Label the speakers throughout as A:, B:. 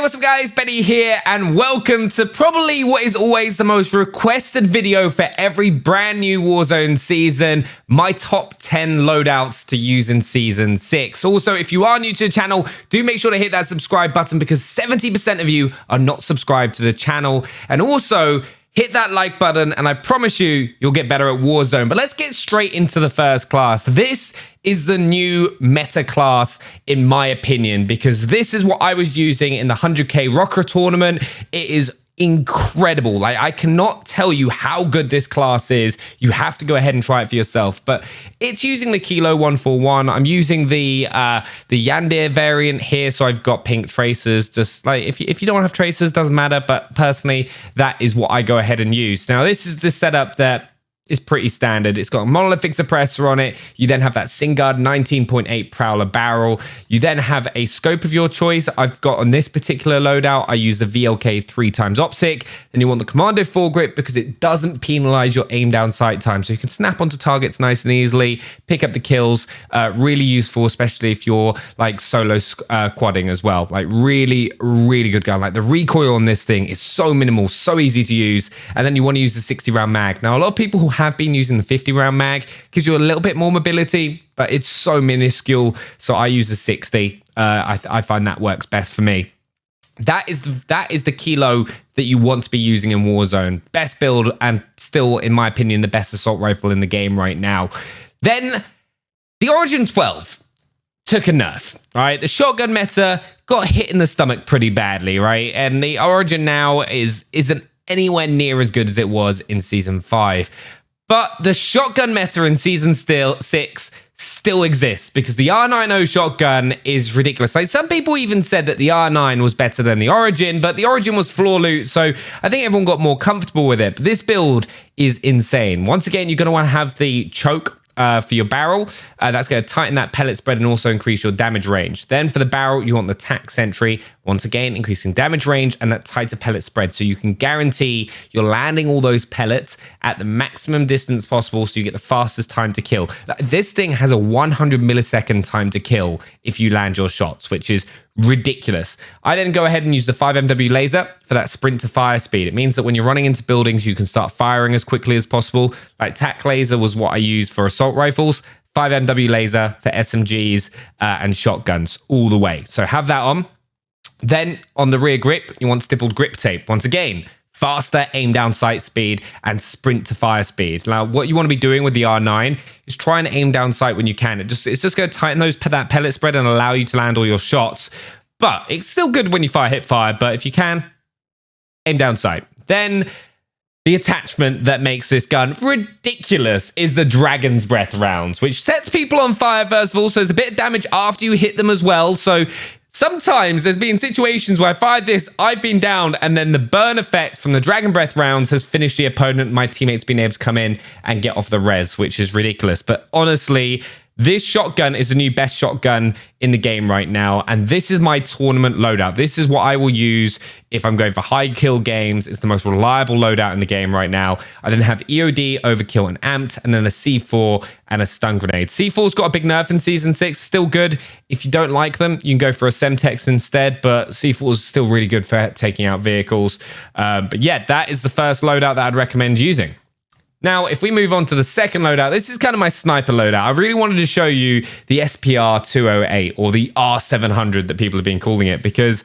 A: what's up guys, Benny here, and welcome to probably what is always the most requested video for every brand new Warzone season, my top 10 loadouts to use in Season 6. Also, if you are new to the channel, do make sure to hit that subscribe button because 70% of you are not subscribed to the channel. And also, hit that like button and I promise you, you'll get better at Warzone. But let's get straight into the first class. This is the new meta class, in my opinion, because this is what I was using in the 100k Rocker tournament. It is incredible. Like, I cannot tell you how good this class is. You have to go ahead and try it for yourself. But it's using the Kilo 141. I'm using the Yandir variant here, so I've got pink tracers. Just like if you don't have tracers, doesn't matter. But personally, that is what I go ahead and use. Now, this is the setup that is pretty standard. It's got a monolithic suppressor on it. You then have that Singard 19.8 Prowler barrel. You then have a scope of your choice. I've got on this particular loadout, I use the VLK 3x optic. Then you want the Commando foregrip because it doesn't penalize your aim down sight time. So you can snap onto targets nice and easily, pick up the kills. Really useful, especially if you're like solo quadding as well. Like really, really good gun. Like the recoil on this thing is so minimal, so easy to use. And then you want to use the 60 round mag. Now, a lot of people who have been using the 50 round mag, gives you a little bit more mobility, but it's so minuscule. So I use the 60. I find that works best for me. That is the Kilo that you want to be using in Warzone. Best build and still, in my opinion, the best assault rifle in the game right now. Then the Origin 12 took a nerf, right? The shotgun meta got hit in the stomach pretty badly, right? And the Origin now isn't anywhere near as good as it was in Season 5. But the shotgun meta in Season 6 still exists because the R90 shotgun is ridiculous. Like, some people even said that the R9 was better than the Origin, but the Origin was floor loot, so I think everyone got more comfortable with it. But this build is insane. Once again, you're going to want to have the choke for your barrel. That's going to tighten that pellet spread and also increase your damage range. Then for the barrel, you want the tack sentry. Once again, increasing damage range and that tighter pellet spread. So you can guarantee you're landing all those pellets at the maximum distance possible so you get the fastest time to kill. This thing has a 100 millisecond time to kill if you land your shots, which is ridiculous. I then go ahead and use the 5MW laser for that sprint to fire speed. It means that when you're running into buildings, you can start firing as quickly as possible. Like tack laser was what I used for assault rifles. 5MW laser for SMGs and shotguns all the way. So have that on. Then on the rear grip, you want stippled grip tape. Once again, faster aim down sight speed and sprint to fire speed. Now, what you want to be doing with the R9 is try and aim down sight when you can. It's just going to tighten that pellet spread and allow you to land all your shots. But it's still good when you hip fire, but if you can, aim down sight. Then the attachment that makes this gun ridiculous is the Dragon's Breath rounds, which sets people on fire first of all, so there's a bit of damage after you hit them as well. So sometimes there's been situations where I fired this, I've been down, and then the burn effect from the Dragon Breath rounds has finished the opponent. My teammates been able to come in and get off the res, which is ridiculous. But honestly, this shotgun is the new best shotgun in the game right now, and this is my tournament loadout. This is what I will use if I'm going for high kill games. It's the most reliable loadout in the game right now. I then have EOD, Overkill, and Amped, and then a C4 and a stun grenade. C4's got a big nerf in Season 6, still good. If you don't like them, you can go for a Semtex instead, but C4 is still really good for taking out vehicles. But yeah, that is the first loadout that I'd recommend using. Now, if we move on to the second loadout, this is kind of my sniper loadout. I really wanted to show you the SPR 208 or the R700 that people have been calling it because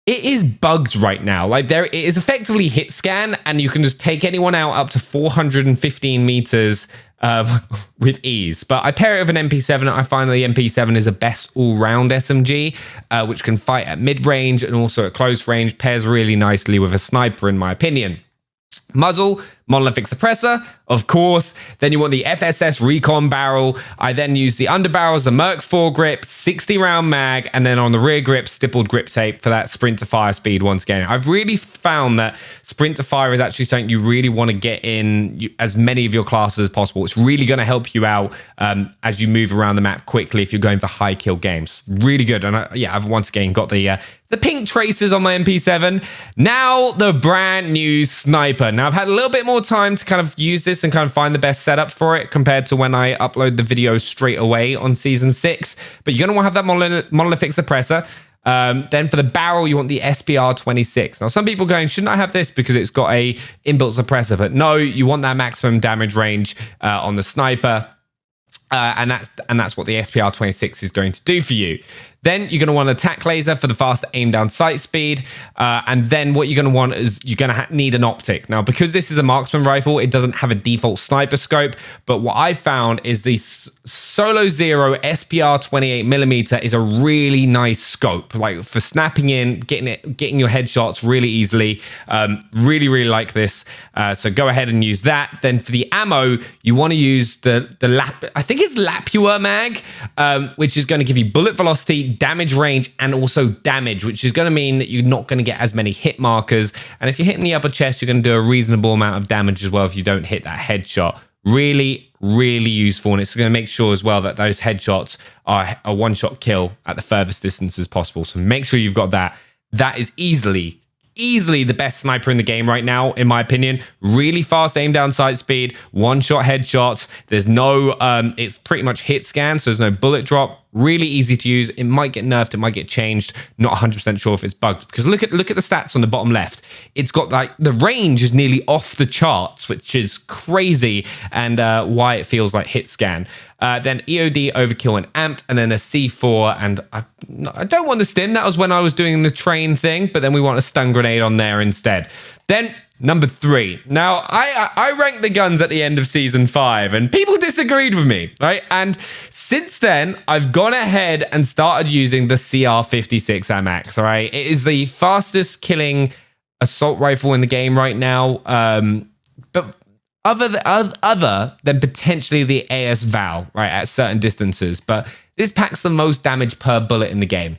A: it is bugged right now. Like, it is effectively hit scan and you can just take anyone out up to 415 meters with ease. But I pair it with an MP7. I find the MP7 is a best all-round SMG, which can fight at mid-range and also at close range. Pairs really nicely with a sniper, in my opinion. Muzzle, monolithic suppressor, of course. Then you want the FSS recon barrel. I then use the underbarrels, the Merc foregrip, 60 round mag, and then on the rear grip, stippled grip tape for that sprint to fire speed once again. I've really found that sprint to fire is actually something you really want to get in as many of your classes as possible. It's really going to help you out as you move around the map quickly if you're going for high kill games. Really good. And I've once again got the pink traces on my MP7. Now the brand new sniper. Now I've had a little bit more time to kind of use this and kind of find the best setup for it compared to when I upload the video straight away on Season 6. But you're going to want to have that monolithic suppressor. Then for the barrel, you want the SPR26. Now, some people are going, shouldn't I have this because it's got a inbuilt suppressor? But no, you want that maximum damage range on the sniper. And that's what the SPR26 is going to do for you. Then you're going to want an attack laser for the faster aim down sight speed. And then what you're going to want is you're going to need an optic. Now, because this is a marksman rifle, it doesn't have a default sniper scope. But what I found is the Solo Zero SPR 28mm is a really nice scope, like for snapping in, getting your headshots really easily. Really like this. So go ahead and use that. Then for the ammo, you want to use the I think it's Lapua mag, which is going to give you bullet velocity, damage range, and also damage, which is going to mean that you're not going to get as many hit markers. And if you're hitting the upper chest, you're going to do a reasonable amount of damage as well if you don't hit that headshot. Really useful, and it's going to make sure as well that those headshots are a one-shot kill at the furthest distance as possible. So make sure you've got that. That is easily the best sniper in the game right now, in my opinion. Really fast aim down sight speed, one-shot headshots. There's no, it's pretty much hit scan, so there's no bullet drop. Really easy to use. It might get nerfed, it might get changed. Not 100% sure if it's bugged, because look at the stats on the bottom left. It's got like the range is nearly off the charts, which is crazy, and why it feels like hit scan. Then EOD, overkill, and amped, and then a C4. And I don't want the stim. That was when I was doing the train thing, but then we want a stun grenade on there instead. Then number 3. Now, I ranked the guns at the end of season 5, and people disagreed with me, right? And since then, I've gone ahead and started using the CR56 AMAX, all right? It is the fastest killing assault rifle in the game right now, but other than potentially the AS Val, right, at certain distances. But this packs the most damage per bullet in the game.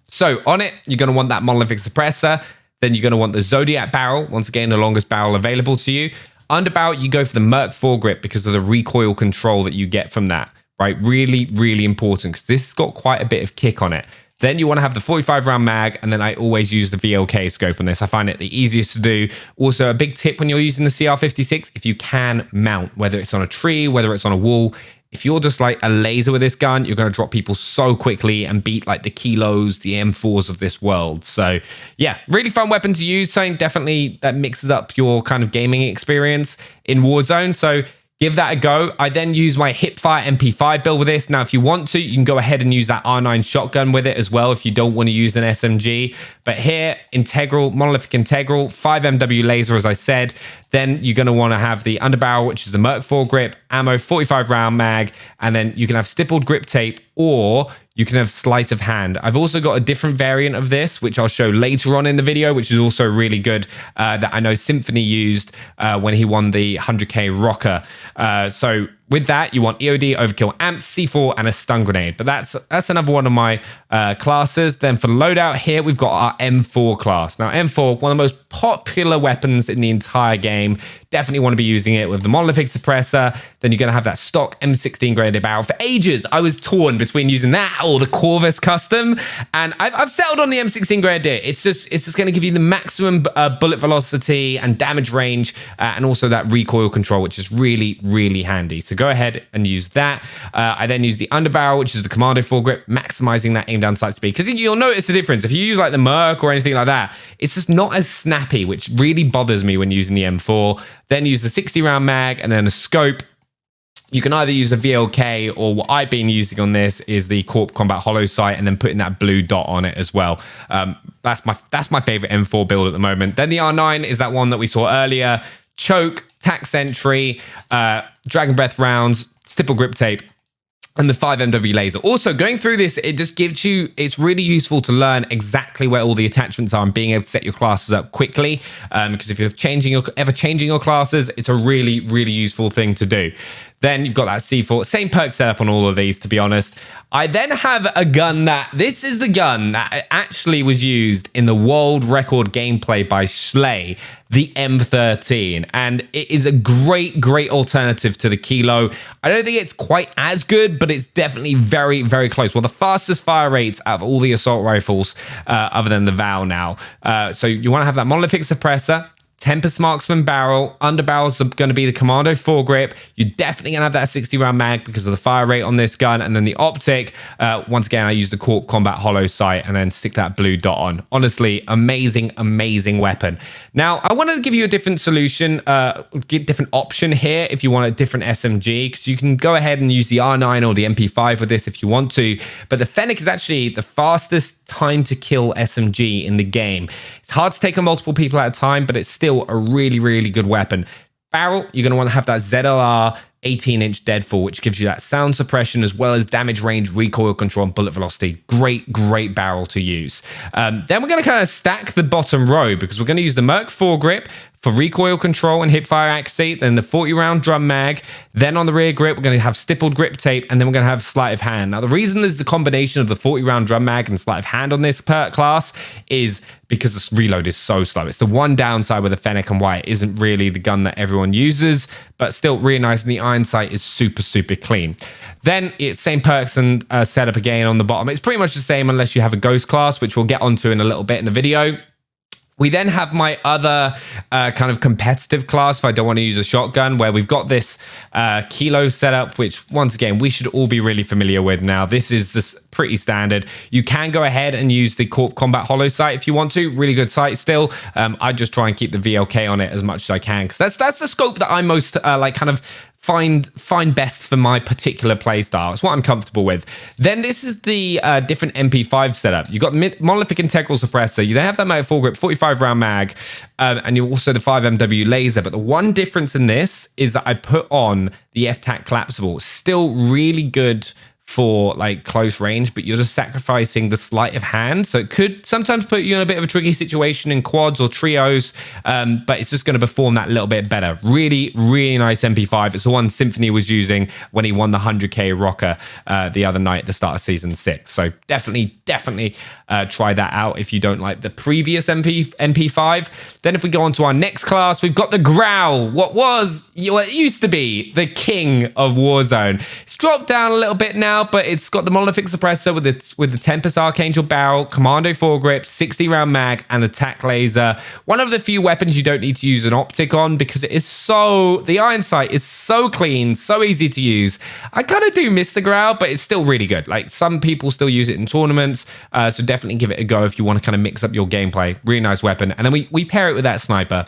A: So on it, you're going to want that monolithic suppressor. Then you're going to want the Zodiac barrel, once again, the longest barrel available to you. Underbarrel, you go for the Merc foregrip because of the recoil control that you get from that, right? Really important, because this has got quite a bit of kick on it. Then you want to have the 45 round mag, and then I always use the VLK scope on this. I find it the easiest to do. Also, a big tip when you're using the CR56, if you can mount, whether it's on a tree, whether it's on a wall, if you're just like a laser with this gun, you're going to drop people so quickly and beat like the Kilos, the M4s of this world. So yeah, really fun weapon to use. Something definitely that mixes up your kind of gaming experience in Warzone. So give that a go. I then use my hipfire MP5 build with this. Now, if you want to, you can go ahead and use that R9 shotgun with it as well if you don't want to use an SMG. But here, integral, monolithic integral, 5MW laser, as I said. Then you're going to want to have the underbarrel, which is the Merc foregrip, ammo, 45 round mag, and then you can have stippled grip tape, or you can have sleight of hand. I've also got a different variant of this, which I'll show later on in the video, which is also really good, that I know Symphony used when he won the 100K Rocker. So with that, you want EOD, overkill, amps, C4, and a stun grenade. But that's another one of my classes. Then for the loadout here, we've got our M4 class. Now, M4, one of the most popular weapons in the entire game. Definitely want to be using it with the monolithic suppressor. Then you're going to have that stock M16 graded barrel. For ages, I was torn between using that or the Corvus custom, and I've settled on the M16 graded. It's just going to give you the maximum bullet velocity and damage range, and also that recoil control, which is really handy. So go ahead and use that. I then use the underbarrel, which is the commando foregrip, maximizing that aim down sight speed. Because you'll notice the difference. If you use like the Merc or anything like that, it's just not as snappy, which really bothers me when using the M4. Then use the 60 round mag and then a scope. You can either use a VLK, or what I've been using on this is the Corp Combat Hollow Sight, and then putting that blue dot on it as well. That's my favorite M4 build at the moment. Then the R9 is that one that we saw earlier. Choke, tac sentry, Dragon Breath rounds, stipple grip tape, and the 5MW laser. Also, going through this, it just gives you, it's really useful to learn exactly where all the attachments are and being able to set your classes up quickly. Because if you're ever changing your classes, it's a really useful thing to do. Then you've got that C4, same perk setup on all of these, to be honest. I then have a gun this is the gun that actually was used in the world record gameplay by Schley, the M13. And it is a great alternative to the Kilo. I don't think it's quite as good, but it's definitely very close. Well, the fastest fire rates out of all the assault rifles, other than the Val now. So you want to have that monolithic suppressor, Tempest Marksman barrel. Underbarrels are going to be the Commando foregrip. You're definitely going to have that 60 round mag because of the fire rate on this gun. And then the optic, once again, I use the Corp Combat Hollow sight and then stick that blue dot on. Honestly, amazing, amazing weapon. Now, I wanted to give you a different solution, different option here if you want a different SMG, because you can go ahead and use the R9 or the MP5 with this if you want to. But the Fennec is actually the fastest time to kill SMG in the game. It's hard to take on multiple people at a time, but it's still a really, really good weapon. Barrel, you're going to want to have that ZLR 18-inch deadfall, which gives you that sound suppression as well as damage range, recoil control, and bullet velocity. Great, great barrel to use. Then we're going to kind of stack the bottom row because we're going to use the Merc foregrip for recoil control and hip fire accuracy, then the 40-round drum mag. Then on the rear grip, we're going to have stippled grip tape, and then we're going to have sleight of hand. Now, the reason there's the combination of the 40-round drum mag and sleight of hand on this perk class is because the reload is so slow. It's the one downside with the Fennec and why it isn't really the gun that everyone uses, but still really nice, and the iron sight is super, super clean. Then it's same perks and setup again on the bottom. It's pretty much the same unless you have a ghost class, which we'll get onto in a little bit in the video. We then have my other kind of competitive class if I don't want to use a shotgun, where we've got this Kilo setup, which once again, we should all be really familiar with now. This is just pretty standard. You can go ahead and use the Corp Combat Hollow sight if you want to. Really good sight still. I just try and keep the VLK on it as much as I can, because that's the scope that I'm most like kind of find best for my particular playstyle. It's what I'm comfortable with. Then this is the different MP5 setup. You've got monolithic integral suppressor. You then have that motor foregrip, 45 round mag, and you also the 5MW laser. But the one difference in this is that I put on the FTAC collapsible. Still really good for like close range, but you're just sacrificing the sleight of hand. So it could sometimes put you in a bit of a tricky situation in quads or trios, but it's just going to perform that little bit better. Really, really nice MP5. It's the one Symphony was using when he won the 100K rocker the other night at the start of season 6. So definitely try that out if you don't like the previous MP5. Then if we go on to our next class, we've got the Grau, what used to be the king of Warzone. It's dropped down a little bit now, but it's got the monolithic suppressor with the Tempest Archangel barrel, Commando foregrip, 60 round mag, and the tac laser. One of the few weapons you don't need to use an optic on because it is the iron sight is so clean, so easy to use. I kind of do miss the Grau, but it's still really good. Like some people still use it in tournaments, so definitely give it a go if you want to kind of mix up your gameplay. Really nice weapon. And then we pair it with that sniper.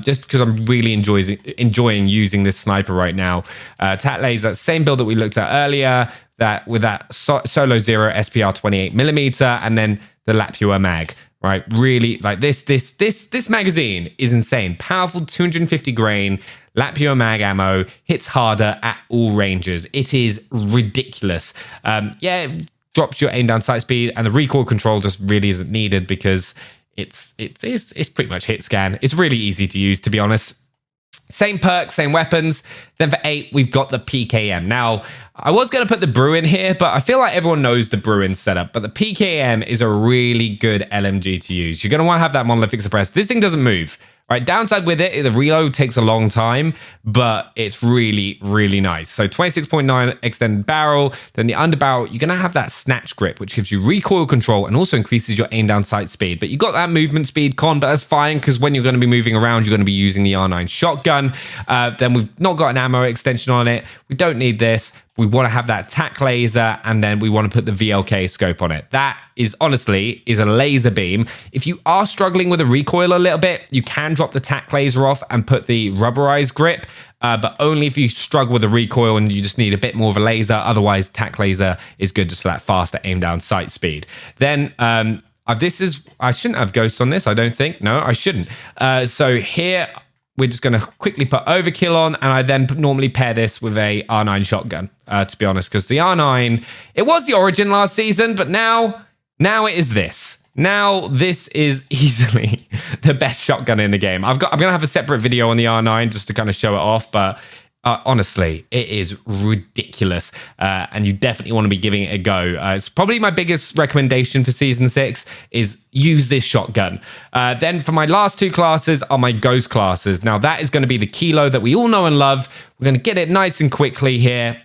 A: Just because I'm really enjoying using this sniper right now. Tac laser, same build that we looked at earlier, that with that Solo Zero SPR 28mm, and then the Lapua mag, right? Really, like this magazine is insane. Powerful 250 grain, Lapua mag ammo, hits harder at all ranges. It is ridiculous. It drops your aim down sight speed, and the recoil control just really isn't needed because it's pretty much hit scan. It's really easy to use, to be honest. Same perks, same weapons. Then for 8, we've got the PKM. Now, I was going to put the Bruin here, but I feel like everyone knows the Bruin setup. But the PKM is a really good LMG to use. You're going to want to have that monolithic suppressor. This thing doesn't move. Right, downside with it, the reload takes a long time, but it's really, really nice. So 26.9 extended barrel, then the underbarrel, you're going to have that snatch grip, which gives you recoil control and also increases your aim down sight speed. But you got that movement speed con, but that's fine because when you're going to be moving around, you're going to be using the R9 shotgun. Then we've not got an ammo extension on it. We don't need this. We want to have that tac laser, and then we want to put the VLK scope on it. That is honestly a laser beam. If you are struggling with the recoil a little bit, you can drop the tac laser off and put the rubberized grip, but only if you struggle with the recoil and you just need a bit more of a laser. Otherwise, tac laser is good just for that faster aim down sight speed. Then I shouldn't have ghosts on this, I don't think. No, I shouldn't. So here, we're just going to quickly put overkill on, and I then normally pair this with a R9 shotgun, to be honest, because the R9, it was the Origin last season, but now it is this. Now this is easily the best shotgun in the game. I'm going to have a separate video on the R9 just to kind of show it off, but honestly, it is ridiculous, and you definitely want to be giving it a go. It's probably my biggest recommendation for Season 6 is use this shotgun. Then for my last 2 classes are my ghost classes. Now that is going to be the Kilo that we all know and love. We're going to get it nice and quickly here.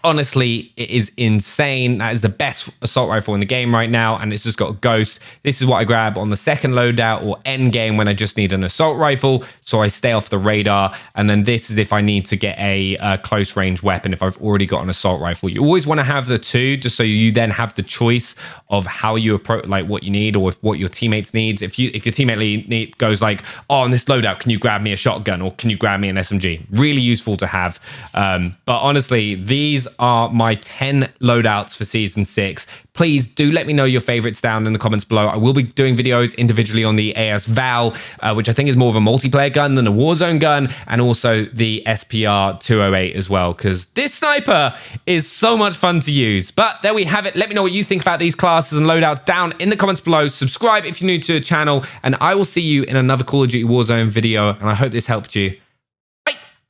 A: Honestly, it is insane. That is the best assault rifle in the game right now, and it's just got a ghost. This is what I grab on the second loadout or end game when I just need an assault rifle, so I stay off the radar. And then this is if I need to get a close range weapon, if I've already got an assault rifle. You always want to have the two, just so you then have the choice of how you approach, like what you need or if what your teammates needs. If your teammate goes like, oh, on this loadout, can you grab me a shotgun or can you grab me an SMG? Really useful to have. But honestly, these are my 10 loadouts for season 6. Please do let me know your favorites down in the comments below. I will be doing videos individually on the AS Val, which I think is more of a multiplayer gun than a Warzone gun, and also the SPR 208 as well, because this sniper is so much fun to use. But there we have it. Let me know what you think about these classes and loadouts down in the comments below. Subscribe if you're new to the channel, and I will see you in another Call of Duty Warzone video, and I hope this helped you.